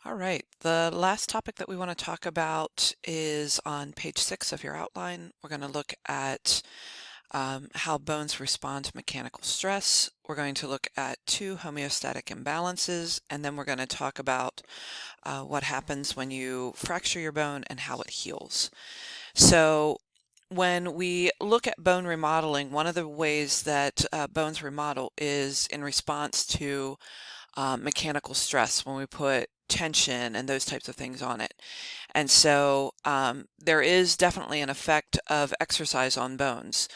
All right, the last topic that we want to talk about is on page 6 of your outline. We're going to look at how bones respond to mechanical stress. We're going to look at two homeostatic imbalances, and then we're going to talk about what happens when you fracture your bone and how it heals. So when we look at bone remodeling, one of the ways that bones remodel is in response to mechanical stress when we put tension and those types of things on it. And so there is definitely an effect of exercise on bones.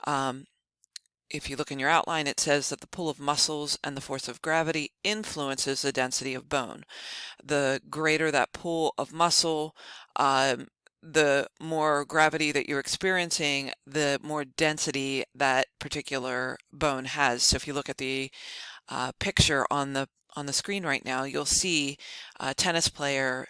Um, if you look in your outline, it says that the pull of muscles and the force of gravity influences the density of bone. The greater that pull of muscle, the more gravity that you're experiencing, the more density that particular bone has. So if you look at the picture on the screen right now, you'll see a tennis player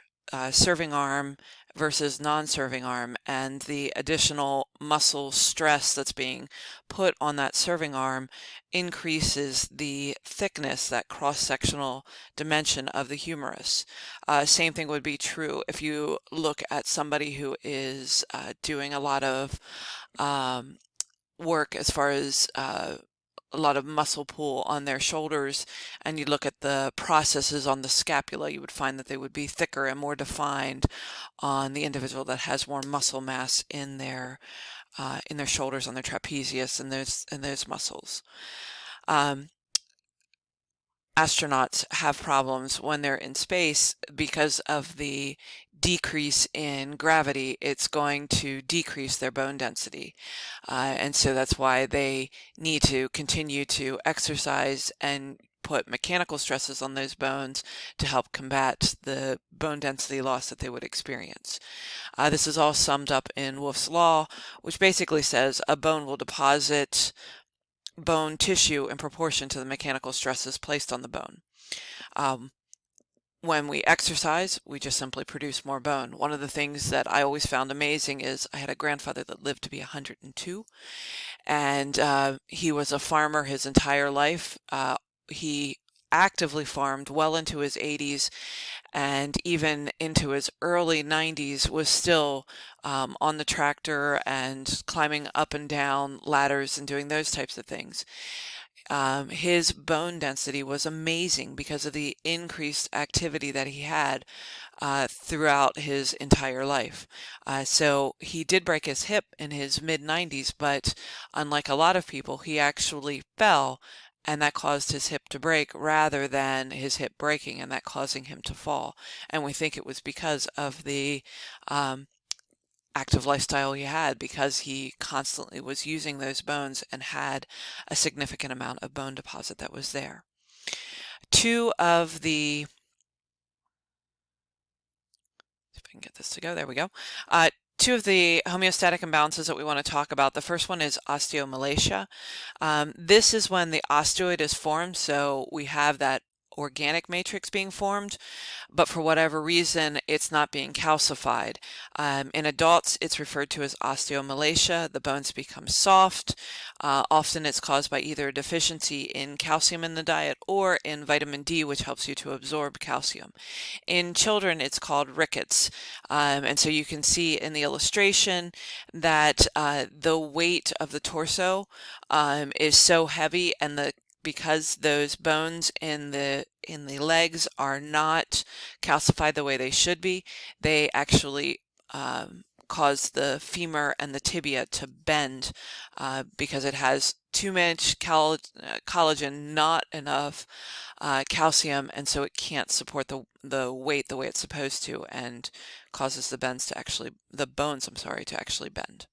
serving arm versus non-serving arm, and the additional muscle stress that's being put on that serving arm increases the thickness, that cross-sectional dimension of the humerus. Same thing would be true if you look at somebody who is doing a lot of work as far as a lot of muscle pull on their shoulders, and you look at the processes on the scapula, you would find that they would be thicker and more defined on the individual that has more muscle mass in their shoulders, on their trapezius, and those muscles. Um, Astronauts have problems when they're in space because of the decrease in gravity. It's going to decrease their bone density. And so that's why they need to continue to exercise and put mechanical stresses on those bones to help combat the bone density loss that they would experience. This is all summed up in Wolff's Law, which basically says a bone will deposit bone tissue in proportion to the mechanical stresses placed on the bone. Um, when we exercise, we just simply produce more bone. One of the things that I always found amazing is I had a grandfather that lived to be 102, and he was a farmer his entire life. He actively farmed well into his 80s, and even into his early 90s was still on the tractor and climbing up and down ladders and doing those types of things. His bone density was amazing because of the increased activity that he had throughout his entire life. So he did break his hip in his mid 90s, but unlike a lot of people, he actually fell, and that caused his hip to break rather than his hip breaking and that causing him to fall. And we think it was because of the um, active lifestyle he had, because he constantly was using those bones and had a significant amount of bone deposit that was there. Two of the, if I can get this to go, there we go. Two of the homeostatic imbalances that we want to talk about. The first one is osteomalacia. This is when the osteoid is formed, so we have that organic matrix being formed, but for whatever reason, it's not being calcified. In adults, it's referred to as osteomalacia. The bones become soft. Often it's caused by either a deficiency in calcium in the diet or in vitamin D, which helps you to absorb calcium. In children, it's called rickets. And so you can see in the illustration that the weight of the torso is so heavy, and because those bones in the legs are not calcified the way they should be, they actually cause the femur and the tibia to bend because it has too much collagen, not enough calcium, and so it can't support the weight the way it's supposed to, and causes the bones, to actually bend.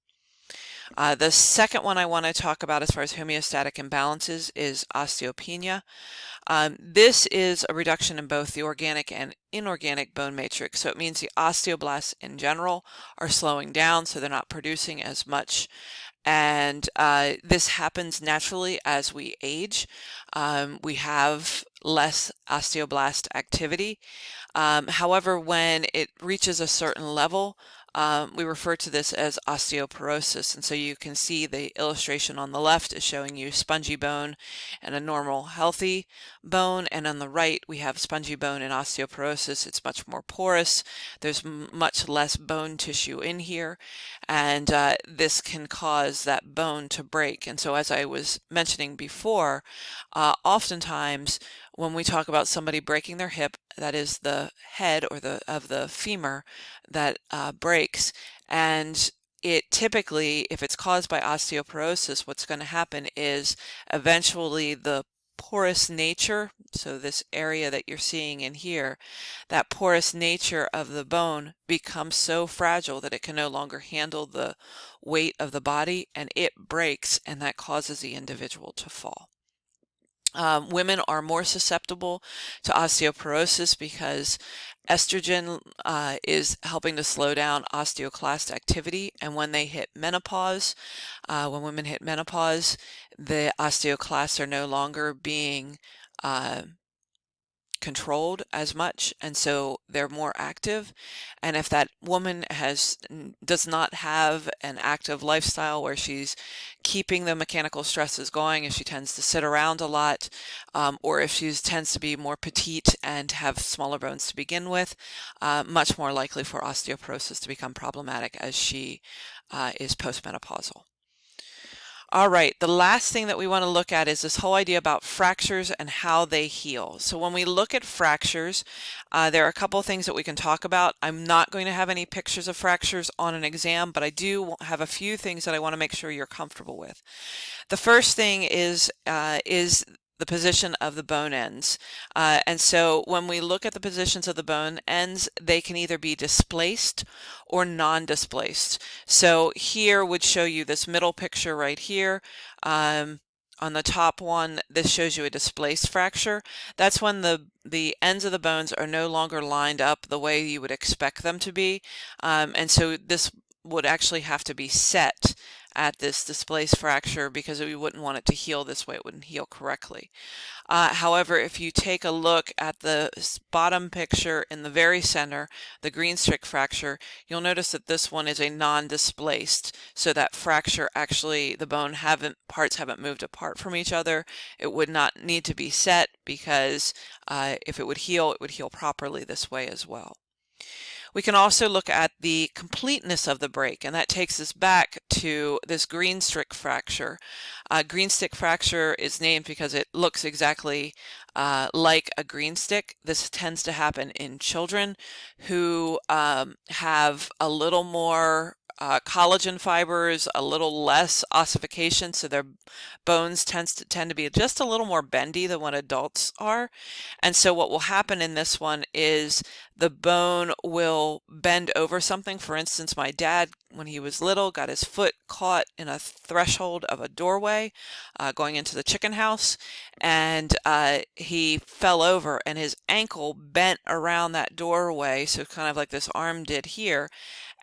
The second one I want to talk about as far as homeostatic imbalances is osteopenia. This is a reduction in both the organic and inorganic bone matrix. So it means the osteoblasts in general are slowing down, so they're not producing as much. And this happens naturally as we age. We have less osteoblast activity. However, when it reaches a certain level, we refer to this as osteoporosis. And so you can see the illustration on the left is showing you spongy bone and a normal healthy bone. And on the right, we have spongy bone and osteoporosis. It's much more porous. There's much less bone tissue in here. And this can cause that bone to break. And so as I was mentioning before, oftentimes when we talk about somebody breaking their hip, that is the head or of the femur that breaks, and it typically, if it's caused by osteoporosis, what's going to happen is eventually the porous nature, so this area that you're seeing in here, that porous nature of the bone becomes so fragile that it can no longer handle the weight of the body, and it breaks, and that causes the individual to fall. Women are more susceptible to osteoporosis because estrogen is helping to slow down osteoclast activity, and when they hit menopause, when women hit menopause, the osteoclasts are no longer being controlled as much, and so they're more active. And if that woman does not have an active lifestyle where she's keeping the mechanical stresses going, if she tends to sit around a lot, or if she tends to be more petite and have smaller bones to begin with, much more likely for osteoporosis to become problematic as she is postmenopausal. All right, the last thing that we want to look at is this whole idea about fractures and how they heal. So when we look at fractures, there are a couple of things that we can talk about. I'm not going to have any pictures of fractures on an exam, but I do have a few things that I want to make sure you're comfortable with. The first thing is the position of the bone ends. And so when we look at the positions of the bone ends, they can either be displaced or non-displaced. So here would show you this middle picture right here. On the top one, this shows you a displaced fracture. That's when the ends of the bones are no longer lined up the way you would expect them to be. And so this would actually have to be set at this displaced fracture because we wouldn't want it to heal this way. It wouldn't heal correctly. However, if you take a look at the bottom picture in the very center, the green stick fracture, you'll notice that this one is a non-displaced. So that fracture actually, the bone parts haven't moved apart from each other. It would not need to be set because if it would heal properly this way as well. We can also look at the completeness of the break, and that takes us back to this green stick fracture. Green stick fracture is named because it looks exactly like a green stick. This tends to happen in children who have a little more collagen fibers, a little less ossification, so their bones tend to be just a little more bendy than what adults are. And so what will happen in this one is the bone will bend over something. For instance, my dad, when he was little, got his foot caught in a threshold of a doorway going into the chicken house, and he fell over and his ankle bent around that doorway, so kind of like this arm did here,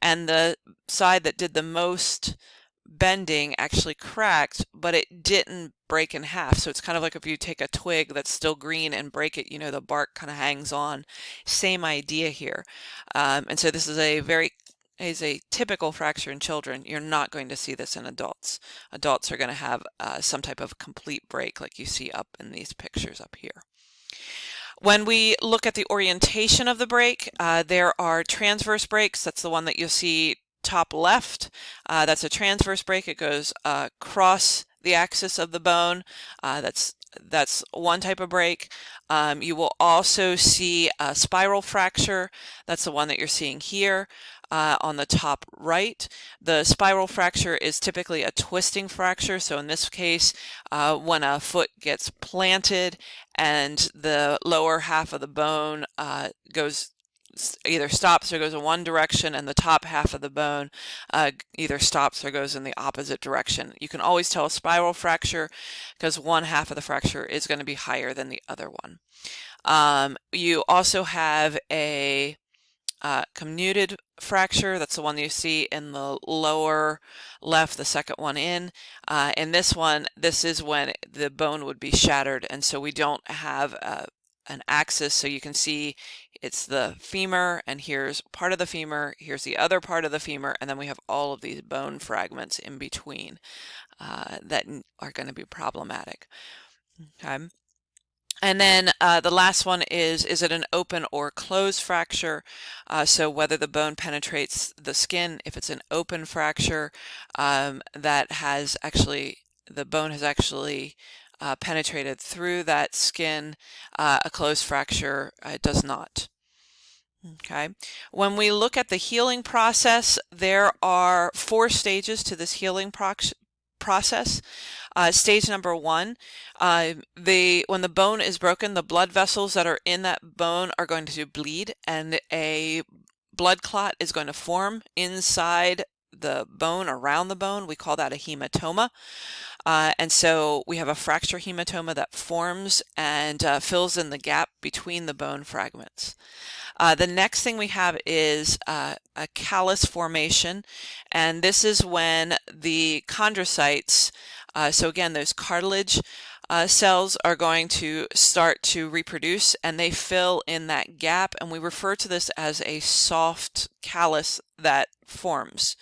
and the side that did the most bending actually cracked, but it didn't break in half. So it's kind of like if you take a twig that's still green and break it, you know, the bark kind of hangs on. Same idea here. And so this is a typical fracture in children. You're not going to see this in adults. Adults are going to have some type of complete break like you see up in these pictures up here. When we look at the orientation of the break, there are transverse breaks. That's the one that you'll see top left. That's a transverse break. It goes across the axis of the bone. That's one type of break. You will also see a spiral fracture. That's the one that you're seeing here on the top right. The spiral fracture is typically a twisting fracture. So in this case, when a foot gets planted and the lower half of the bone either stops or goes in one direction, and the top half of the bone either stops or goes in the opposite direction. You can always tell a spiral fracture because one half of the fracture is going to be higher than the other one. You also have a comminuted fracture. That's the one you see in the lower left, the second one in. And this is when the bone would be shattered, and so we don't have an axis, so you can see it's the femur, and here's part of the femur, here's the other part of the femur, and then we have all of these bone fragments in between that are going to be problematic. Okay. And then the last one is it an open or closed fracture? So whether the bone penetrates the skin, if it's an open fracture that has actually, the bone has actually penetrated through that skin, a closed fracture does not. Okay. When we look at the healing process, there are 4 stages to this healing process. Stage number 1, when the bone is broken, the blood vessels that are in that bone are going to bleed, and a blood clot is going to form inside the bone, around the bone. We call that a hematoma. And so we have a fracture hematoma that forms and fills in the gap between the bone fragments. The next thing we have is a callus formation, and this is when the chondrocytes, so again, those cartilage cells are going to start to reproduce, and they fill in that gap, and we refer to this as a soft callus that forms.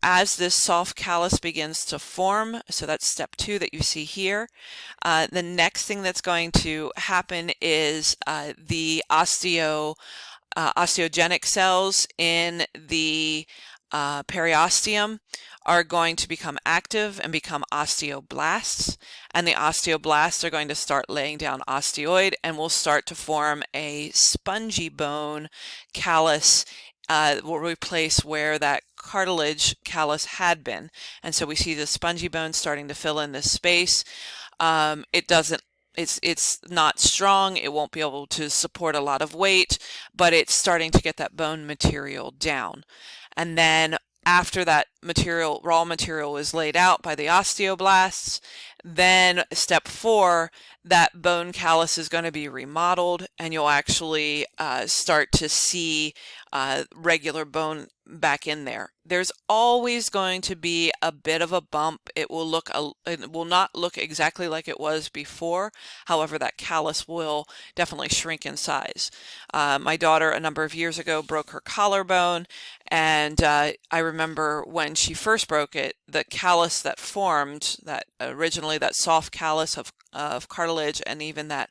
As this soft callus begins to form, so that's step 2 that you see here, the next thing that's going to happen is the osteogenic cells in the periosteum are going to become active and become osteoblasts, and the osteoblasts are going to start laying down osteoid and will start to form a spongy bone callus will replace where that cartilage callus had been. And so we see the spongy bone starting to fill in this space. It's not strong, it won't be able to support a lot of weight, but it's starting to get that bone material down. And then after that raw material is laid out by the osteoblasts, then step 4, that bone callus is going to be remodeled, and you'll actually start to see regular bone back in there. There's always going to be a bit of a bump. It will not look exactly like it was before. However, that callus will definitely shrink in size. My daughter a number of years ago broke her collarbone, and I remember when she first broke it, the callus that formed, that originally that soft callus of cartilage, and even that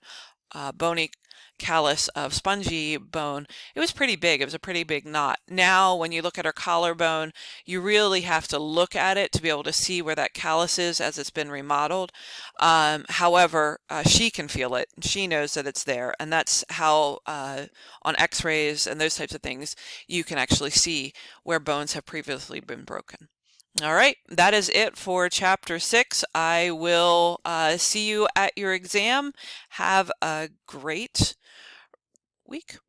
bony callus of spongy bone, it was pretty big. It was a pretty big knot. Now, when you look at her collarbone, you really have to look at it to be able to see where that callus is as it's been remodeled. However, she can feel it. She knows that it's there, and that's how on x-rays and those types of things, you can actually see where bones have previously been broken. All right, that is it for Chapter 6. I will see you at your exam. Have a great week.